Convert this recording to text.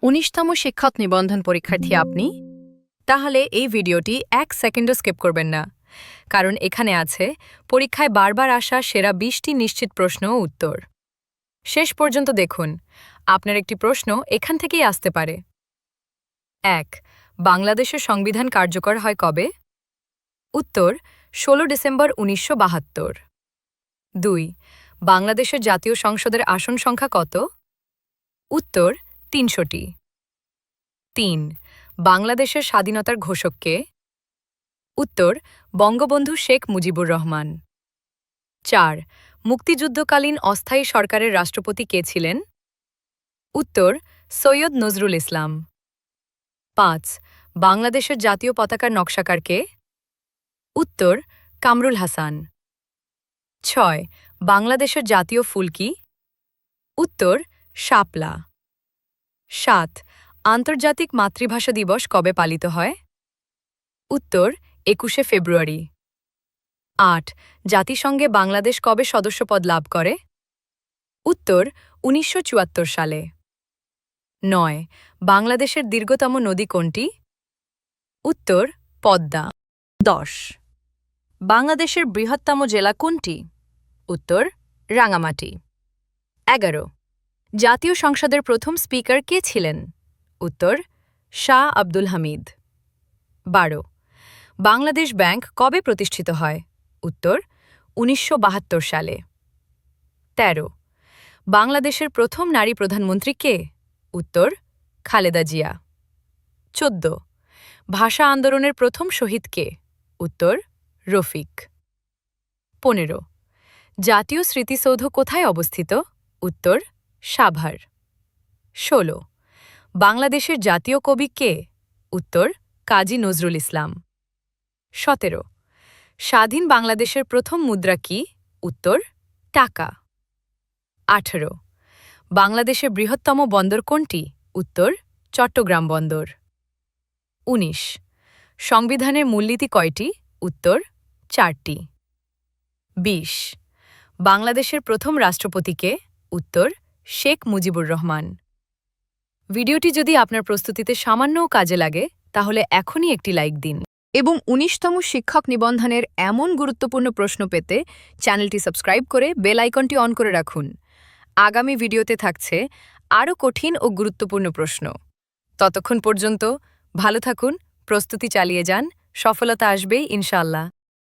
১৯তম শিক্ষক নিবন্ধন পরীক্ষার্থী আপনি? তাহলে এই ভিডিওটি ১ সেকেন্ডও স্কিপ করবেন না, কারণ এখানে আছে পরীক্ষায় বারবার আসা সেরা ২০টি নিশ্চিত প্রশ্ন ও উত্তর। শেষ পর্যন্ত দেখুন, আপনার একটি প্রশ্ন এখান থেকেই আসতে পারে। ১. বাংলাদেশের সংবিধান কার্যকর হয় কবে? উত্তর ১৬ ডিসেম্বর ১৯৭২। ২. বাংলাদেশের জাতীয় সংসদের আসন সংখ্যা কত? উত্তর ৩০০টি। ৩. বাংলাদেশের স্বাধীনতার ঘোষক কে? উত্তর বঙ্গবন্ধু শেখ মুজিবুর রহমান। ৪. মুক্তিযুদ্ধকালীন অস্থায়ী সরকারের রাষ্ট্রপতি কে ছিলেন? উত্তর সৈয়দ নজরুল ইসলাম। ৫. বাংলাদেশের জাতীয় পতাকার নকশাকার কে? উত্তর কামরুল হাসান। ৬. বাংলাদেশের জাতীয় ফুল কি? উত্তর শাপলা। ৭. আন্তর্জাতিক মাতৃভাষা দিবস কবে পালিত হয়? উত্তর ২১শে ফেব্রুয়ারি। ৮. জাতিসংঘে বাংলাদেশ কবে সদস্যপদ লাভ করে? উত্তর ১৯৭৪ সালে। ৯. বাংলাদেশের দীর্ঘতম নদী কোনটি? উত্তর পদ্মা। ১০. বাংলাদেশের বৃহত্তম জেলা কোনটি? উত্তর রাঙামাটি। ১১. জাতীয় সংসদের প্রথম স্পিকার কে ছিলেন? উত্তর শাহ আব্দুল হামিদ। ১২. বাংলাদেশ ব্যাংক কবে প্রতিষ্ঠিত হয়? উত্তর ১৯৭২ সালে। ১৩. বাংলাদেশের প্রথম নারী প্রধানমন্ত্রী কে? উত্তর খালেদা জিয়া। ১৪. ভাষা আন্দোলনের প্রথম শহীদ কে? উত্তর রফিক। ১৫. জাতীয় স্মৃতিসৌধ কোথায় অবস্থিত? উত্তর সাভার। ১৬. বাংলাদেশের জাতীয় কবি কে? উত্তর কাজী নজরুল ইসলাম। ১৭. স্বাধীন বাংলাদেশের প্রথম মুদ্রা কি? উত্তর টাকা। ১৮. বাংলাদেশের বৃহত্তম বন্দর কোনটি? উত্তর চট্টগ্রাম বন্দর। ১৯. সংবিধানের মূলনীতি কয়টি? উত্তর ৪টি। ২০. বাংলাদেশের প্রথম রাষ্ট্রপতি কে? উত্তর শেখ মুজিবুর রহমান। ভিডিওটি যদি আপনার প্রস্তুতিতে সামান্যও কাজে লাগে, তাহলে এখনই একটি লাইক দিন। এবং ১৯তম শিক্ষক নিবন্ধনের এমন গুরুত্বপূর্ণ প্রশ্ন পেতে চ্যানেলটি সাবস্ক্রাইব করে বেল আইকনটি অন করে রাখুন। আগামী ভিডিওতে থাকছে আরও কঠিন ও গুরুত্বপূর্ণ প্রশ্ন। ততক্ষণ পর্যন্ত ভালো থাকুন, প্রস্তুতি চালিয়ে যান, সফলতা আসবেই ইনশাআল্লাহ।